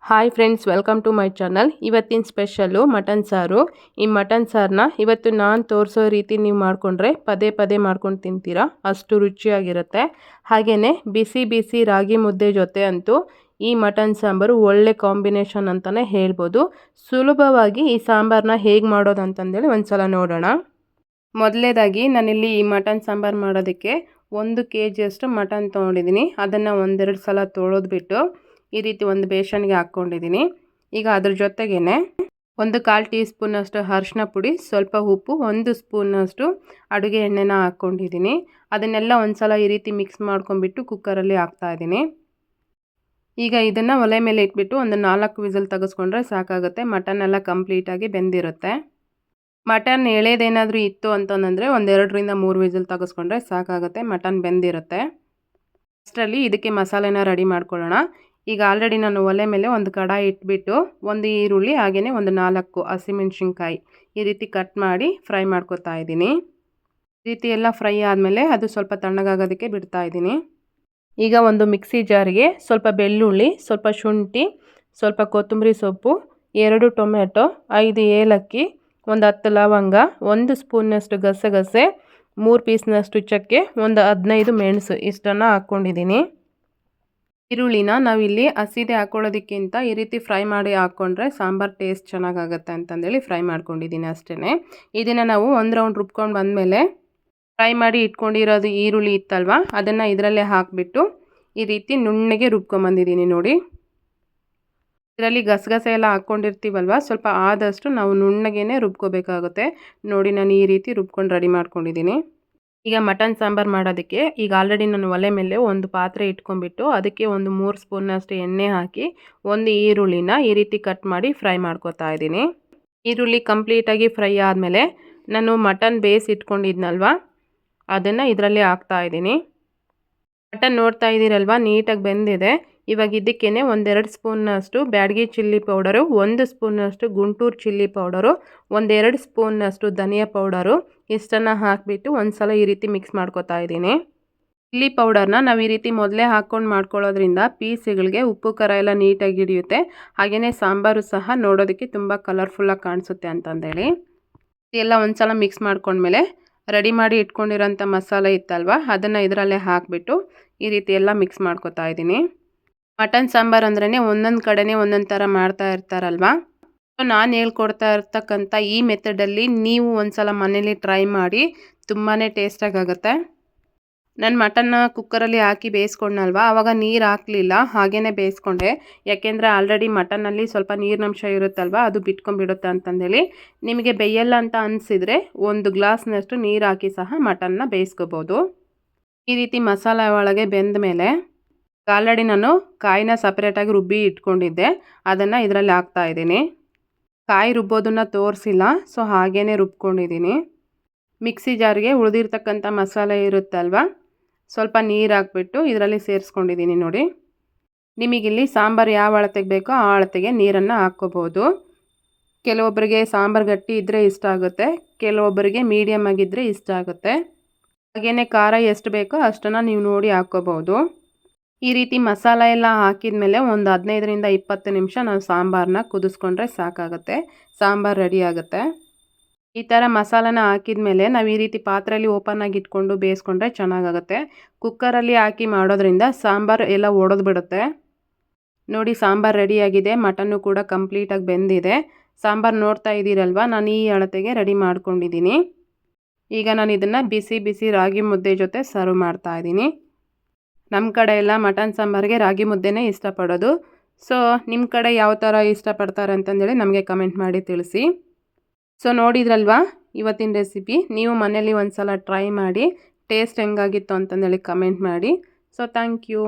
Hi friends, welcome to my channel. ಇವತ್ತಿನ special mutton ಸಾರು. ಈ ಮಟನ್ ಸಾರನ್ನ ಇವತ್ತು ನಾನು ತೋರಿಸೋ ರೀತಿ ನೀವು ಮಾಡಿಕೊಂಡ್ರೆ ಪದೇ ಪದೇ ಮಾಡ್ಕೊಂಡು ತಿಂತೀರಾ, ಅಷ್ಟು ರುಚಿಯಾಗಿರುತ್ತೆ. ಹಾಗೆಯೇ ಬಿಸಿ ಬಿಸಿ ರಾಗಿ ಮುದ್ದೆ ಜೊತೆ ಅಂತೂ ಈ ಮಟನ್ ಸಾಂಬಾರು ಒಳ್ಳೆ ಕಾಂಬಿನೇಷನ್ ಅಂತಲೇ ಹೇಳ್ಬೋದು. ಸುಲಭವಾಗಿ ಈ ಸಾಂಬಾರನ್ನ ಹೇಗೆ ಮಾಡೋದು ಅಂತಂದೇಳಿ ಒಂದು ಸಲ ನೋಡೋಣ. ಮೊದಲನೇದಾಗಿ ನಾನಿಲ್ಲಿ ಈ ಮಟನ್ ಸಾಂಬಾರು ಮಾಡೋದಕ್ಕೆ 1 kg ಮಟನ್ ತೊಗೊಂಡಿದ್ದೀನಿ. ಅದನ್ನು ಒಂದೆರಡು ಸಲ ತೊಳೆದ್ಬಿಟ್ಟು ಈ ರೀತಿ ಒಂದು ಬೇಸನ್ಗೆ ಹಾಕ್ಕೊಂಡಿದ್ದೀನಿ. ಈಗ ಅದ್ರ ಜೊತೆಗೇ 1/4 ಟೀ ಸ್ಪೂನಷ್ಟು ಅರಿಶಿನ ಪುಡಿ, ಸ್ವಲ್ಪ ಉಪ್ಪು, 1 ಸ್ಪೂನಷ್ಟು ಅಡುಗೆ ಎಣ್ಣೆನ ಹಾಕ್ಕೊಂಡಿದ್ದೀನಿ. ಅದನ್ನೆಲ್ಲ ಒಂದು ಸಲ ಈ ರೀತಿ ಮಿಕ್ಸ್ ಮಾಡ್ಕೊಂಡ್ಬಿಟ್ಟು ಕುಕ್ಕರಲ್ಲಿ ಹಾಕ್ತಾಯಿದ್ದೀನಿ. ಈಗ ಇದನ್ನು ಒಲೆ ಮೇಲೆ ಇಟ್ಬಿಟ್ಟು ಒಂದು 4 ವಿಸಿಲ್ ತೆಗೆಸ್ಕೊಂಡ್ರೆ ಸಾಕಾಗುತ್ತೆ. ಮಟನ್ ಎಲ್ಲ ಕಂಪ್ಲೀಟಾಗಿ ಬೆಂದಿರುತ್ತೆ. ಮಟನ್ ಎಳೆದೇನಾದರೂ ಇತ್ತು ಅಂತಂದರೆ ಒಂದು 2ರಿಂದ 3 ವಿಸಿಲ್ ತೆಗೆಸ್ಕೊಂಡ್ರೆ ಸಾಕಾಗುತ್ತೆ. ಮಟನ್ ಬೆಂದಿರುತ್ತೆ. ಅಷ್ಟರಲ್ಲಿ ಇದಕ್ಕೆ ಮಸಾಲೆನ ರೆಡಿ ಮಾಡ್ಕೊಳ್ಳೋಣ. ಈಗ ಆಲ್ರೆಡಿ ನಾನು ಒಲೆ ಮೇಲೆ ಒಂದು ಕಡಾಯಿ ಇಟ್ಬಿಟ್ಟು 1 ಈರುಳ್ಳಿ ಹಾಗೆಯೇ ಒಂದು 4 ಹಸಿಮೆಣ್ಸಿನ್ಕಾಯಿ ಈ ರೀತಿ ಕಟ್ ಮಾಡಿ ಫ್ರೈ ಮಾಡ್ಕೊತಾ ಇದ್ದೀನಿ. ಈ ರೀತಿ ಎಲ್ಲ ಫ್ರೈ ಆದಮೇಲೆ ಅದು ಸ್ವಲ್ಪ ತಣ್ಣಗಾಗೋದಕ್ಕೆ ಬಿಡ್ತಾ ಇದ್ದೀನಿ. ಈಗ ಒಂದು ಮಿಕ್ಸಿ ಜಾರಿಗೆ ಸ್ವಲ್ಪ ಬೆಳ್ಳುಳ್ಳಿ, ಸ್ವಲ್ಪ ಶುಂಠಿ, ಸ್ವಲ್ಪ ಕೊತ್ತಂಬರಿ ಸೊಪ್ಪು, 2 ಟೊಮೆಟೊ, 5 ಏಲಕ್ಕಿ, ಒಂದು 10 ಲವಂಗ, 1 ಸ್ಪೂನ್ನಷ್ಟು ಗಸಗಸೆ, 3 ಪೀಸ್ನಷ್ಟು ಚಕ್ಕೆ, ಒಂದು 15 ಮೆಣಸು ಇಷ್ಟನ್ನು ಹಾಕ್ಕೊಂಡಿದ್ದೀನಿ. ಈರುಳ್ಳಿನ ನಾವಿಲ್ಲಿ ಹಸಿದೆ ಹಾಕ್ಕೊಳ್ಳೋದಕ್ಕಿಂತ ಈ ರೀತಿ ಫ್ರೈ ಮಾಡಿ ಹಾಕ್ಕೊಂಡ್ರೆ ಸಾಂಬಾರು ಟೇಸ್ಟ್ ಚೆನ್ನಾಗಾಗುತ್ತೆ ಅಂತಂದೇಳಿ ಫ್ರೈ ಮಾಡ್ಕೊಂಡಿದ್ದೀನಿ ಅಷ್ಟೇ. ಇದನ್ನು ನಾವು ಒಂದು ರೌಂಡ್ ರುಬ್ಕೊಂಡು ಬಂದಮೇಲೆ ಫ್ರೈ ಮಾಡಿ ಇಟ್ಕೊಂಡಿರೋದು ಈರುಳ್ಳಿ ಇತ್ತಲ್ವ, ಅದನ್ನು ಇದರಲ್ಲೇ ಹಾಕಿಬಿಟ್ಟು ಈ ರೀತಿ ನುಣ್ಣಗೆ ರುಬ್ಕೊಂಬಂದಿದ್ದೀನಿ ನೋಡಿ. ಇದರಲ್ಲಿ ಗಸಗಸೆ ಎಲ್ಲ ಹಾಕ್ಕೊಂಡಿರ್ತೀವಲ್ವ, ಸ್ವಲ್ಪ ಆದಷ್ಟು ನಾವು ನುಣ್ಣಗೇ ರುಬ್ಕೋಬೇಕಾಗುತ್ತೆ ನೋಡಿ. ನಾನು ಈ ರೀತಿ ರುಬ್ಕೊಂಡು ರೆಡಿ ಮಾಡ್ಕೊಂಡಿದ್ದೀನಿ. ಈಗ ಮಟನ್ ಸಾಂಬಾರು ಮಾಡೋದಕ್ಕೆ ಈಗ ಆಲ್ರೆಡಿ ನಾನು ಒಲೆ ಮೇಲೆ ಒಂದು ಪಾತ್ರೆ ಇಟ್ಕೊಂಡ್ಬಿಟ್ಟು ಅದಕ್ಕೆ ಒಂದು 3 ಸ್ಪೂನಷ್ಟು ಎಣ್ಣೆ ಹಾಕಿ ಒಂದು ಈರುಳ್ಳಿನ ಈ ರೀತಿ ಕಟ್ ಮಾಡಿ ಫ್ರೈ ಮಾಡ್ಕೊತಾ ಇದ್ದೀನಿ. ಈರುಳ್ಳಿ ಕಂಪ್ಲೀಟಾಗಿ ಫ್ರೈ ಆದಮೇಲೆ ನಾನು ಮಟನ್ ಬೇಯಿಸಿ ಇಟ್ಕೊಂಡಿದ್ನಲ್ವ, ಅದನ್ನು ಇದರಲ್ಲಿ ಹಾಕ್ತಾ ಇದ್ದೀನಿ. ಮಟನ್ ನೋಡ್ತಾ ಇದ್ದೀರಲ್ವ, ನೀಟಾಗಿ ಬೆಂದಿದೆ. ಇವಾಗ ಇದಕ್ಕೇ 1-2 ಸ್ಪೂನ್ನಷ್ಟು ಬ್ಯಾಡಗಿ ಚಿಲ್ಲಿ ಪೌಡರು, 1 ಸ್ಪೂನಷ್ಟು ಗುಂಟೂರು ಚಿಲ್ಲಿ ಪೌಡರು, 1-2 ಸ್ಪೂನ್ನಷ್ಟು ಧನಿಯಾ ಪೌಡರು ಇಷ್ಟನ್ನು ಹಾಕಿಬಿಟ್ಟು ಒಂದು ಸಲ ಈ ರೀತಿ ಮಿಕ್ಸ್ ಮಾಡ್ಕೊತಾ ಇದ್ದೀನಿ. ಚಿಲ್ಲಿ ಪೌಡರ್ನ ನಾವು ಈ ರೀತಿ ಮೊದಲೇ ಹಾಕ್ಕೊಂಡು ಮಾಡ್ಕೊಳ್ಳೋದ್ರಿಂದ ಪೀಸ್ಗಳಿಗೆ ಉಪ್ಪು ಖಾರ ಎಲ್ಲ ನೀಟಾಗಿ ಹಿಡಿಯುತ್ತೆ. ಹಾಗೆಯೇ ಸಾಂಬಾರು ಸಹ ನೋಡೋದಕ್ಕೆ ತುಂಬ ಕಲರ್ಫುಲ್ಲಾಗಿ ಕಾಣಿಸುತ್ತೆ ಅಂತಂದೇಳಿ ಎಲ್ಲ ಒಂದು ಸಲ ಮಿಕ್ಸ್ ಮಾಡ್ಕೊಂಡ್ಮೇಲೆ ರೆಡಿ ಮಾಡಿ ಇಟ್ಕೊಂಡಿರೋಂಥ ಮಸಾಲೆ ಇತ್ತಲ್ವ, ಅದನ್ನು ಇದರಲ್ಲೇ ಹಾಕಿಬಿಟ್ಟು ಈ ರೀತಿ ಎಲ್ಲ ಮಿಕ್ಸ್ ಮಾಡ್ಕೊತಾ ಇದ್ದೀನಿ. ಮಟನ್ ಸಾಂಬಾರು ಅಂದ್ರೇ ಒಂದೊಂದು ಕಡೆನೇ ಒಂದೊಂದು ಥರ ಮಾಡ್ತಾ ಇರ್ತಾರಲ್ವ. ಸೊ ನಾನು ಹೇಳ್ಕೊಡ್ತಾ ಇರ್ತಕ್ಕಂಥ ಈ ಮೆಥಡಲ್ಲಿ ನೀವು ಒಂದು ಸಲ ಮನೇಲಿ ಟ್ರೈ ಮಾಡಿ, ತುಂಬಾ ಟೇಸ್ಟಾಗುತ್ತೆ. ನಾನು ಮಟನ್ನ ಕುಕ್ಕರಲ್ಲಿ ಹಾಕಿ ಬೇಯಿಸ್ಕೊಂಡಲ್ವ, ಆವಾಗ ನೀರು ಹಾಕಲಿಲ್ಲ, ಹಾಗೇ ಬೇಯಿಸ್ಕೊಂಡೆ. ಯಾಕೆಂದರೆ ಆಲ್ರೆಡಿ ಮಟನ್ನಲ್ಲಿ ಸ್ವಲ್ಪ ನೀರಿನಂಶ ಇರುತ್ತಲ್ವ, ಅದು ಬಿಟ್ಕೊಂಡ್ಬಿಡುತ್ತೆ ಅಂತಂದೇಳಿ. ನಿಮಗೆ ಬೇಯಲ್ಲ ಅಂತ ಅನಿಸಿದರೆ 1 ಗ್ಲಾಸ್ನಷ್ಟು ನೀರು ಹಾಕಿ ಸಹ ಮಟನ್ನ ಬೇಯಿಸ್ಕೋಬೋದು. ಈ ರೀತಿ ಮಸಾಲೆ ಒಳಗೆ ಬೆಂದ ಮೇಲೆ ಆಲ್ರೆಡಿ ನಾನು ಕಾಯಿನ ಸಪ್ರೇಟಾಗಿ ರುಬ್ಬಿ ಇಟ್ಕೊಂಡಿದ್ದೆ, ಅದನ್ನು ಇದರಲ್ಲಿ ಹಾಕ್ತಾ ಇದ್ದೀನಿ. ಕಾಯಿ ರುಬ್ಬೋದನ್ನು ತೋರಿಸಿಲ್ಲ, ಸೊ ಹಾಗೇ ರುಬ್ಕೊಂಡಿದ್ದೀನಿ. ಮಿಕ್ಸಿ ಜಾರಿಗೆ ಉಳಿದಿರ್ತಕ್ಕಂಥ ಮಸಾಲೆ ಇರುತ್ತಲ್ವ, ಸ್ವಲ್ಪ ನೀರು ಹಾಕ್ಬಿಟ್ಟು ಇದರಲ್ಲಿ ಸೇರಿಸ್ಕೊಂಡಿದ್ದೀನಿ ನೋಡಿ. ನಿಮಗಿಲ್ಲಿ ಸಾಂಬಾರು ಯಾವ ಅಳತೆಗೆ ಬೇಕೋ ಆ ಅಳತೆಗೆ ನೀರನ್ನು ಹಾಕ್ಕೋಬೋದು. ಕೆಲವೊಬ್ಬರಿಗೆ ಸಾಂಬಾರು ಗಟ್ಟಿ ಇದ್ದರೆ ಇಷ್ಟ ಆಗುತ್ತೆ, ಕೆಲವೊಬ್ಬರಿಗೆ ಮೀಡಿಯಮ್ ಆಗಿದ್ದರೆ ಇಷ್ಟ ಆಗುತ್ತೆ. ಹಾಗೆಯೇ ಖಾರ ಎಷ್ಟು ಬೇಕೋ ಅಷ್ಟನ್ನು ನೀವು ನೋಡಿ ಹಾಕ್ಕೋಬೋದು. ಈ ರೀತಿ ಮಸಾಲೆ ಎಲ್ಲ ಹಾಕಿದ ಮೇಲೆ ಒಂದು 15ರಿಂದ 20 ನಿಮಿಷ ನಾವು ಸಾಂಬಾರನ್ನ ಕುದಿಸ್ಕೊಂಡ್ರೆ ಸಾಕಾಗುತ್ತೆ. ಸಾಂಬಾರು ರೆಡಿ ಆಗುತ್ತೆ. ಈ ಥರ ಮಸಾಲೆನ ಹಾಕಿದ ಮೇಲೆ ನಾವು ಈ ರೀತಿ ಪಾತ್ರೆಯಲ್ಲಿ ಓಪನ್ನಾಗಿ ಇಟ್ಕೊಂಡು ಬೇಯಿಸ್ಕೊಂಡ್ರೆ ಚೆನ್ನಾಗಾಗುತ್ತೆ. ಕುಕ್ಕರಲ್ಲಿ ಹಾಕಿ ಮಾಡೋದ್ರಿಂದ ಸಾಂಬಾರು ಎಲ್ಲ ಒಡೆದು ಬಿಡುತ್ತೆ ನೋಡಿ. ಸಾಂಬಾರು ರೆಡಿಯಾಗಿದೆ, ಮಟನ್ನು ಕೂಡ ಕಂಪ್ಲೀಟಾಗಿ ಬೆಂದಿದೆ. ಸಾಂಬಾರು ನೋಡ್ತಾ ಇದ್ದೀರಲ್ವ, ನಾನು ಈ ಅಳತೆಗೆ ರೆಡಿ ಮಾಡ್ಕೊಂಡಿದ್ದೀನಿ. ಈಗ ನಾನು ಇದನ್ನು ಬಿಸಿ ಬಿಸಿ ರಾಗಿ ಮುದ್ದೆ ಜೊತೆ ಸರ್ವ್ ಮಾಡ್ತಾ ಇದ್ದೀನಿ. ನಮ್ಮ ಕಡೆ ಎಲ್ಲ ಮಟನ್ ಸಾಂಬಾರಿಗೆ ರಾಗಿ ಮುದ್ದೆನೇ ಇಷ್ಟಪಡೋದು. ಸೊ ನಿಮ್ಮ ಕಡೆ ಯಾವ ಥರ ಇಷ್ಟಪಡ್ತಾರೆ ಅಂತಂದೇಳಿ ನಮಗೆ ಕಮೆಂಟ್ ಮಾಡಿ ತಿಳಿಸಿ. ಸೊ ನೋಡಿದ್ರಲ್ವಾ ಇವತ್ತಿನ ರೆಸಿಪಿ, ನೀವು ಮನೇಲಿ ಒಂದು ಸಲ ಟ್ರೈ ಮಾಡಿ ಟೇಸ್ಟ್ ಹೆಂಗಾಗಿತ್ತು ಅಂತಂದೇಳಿ ಕಮೆಂಟ್ ಮಾಡಿ. So thank you.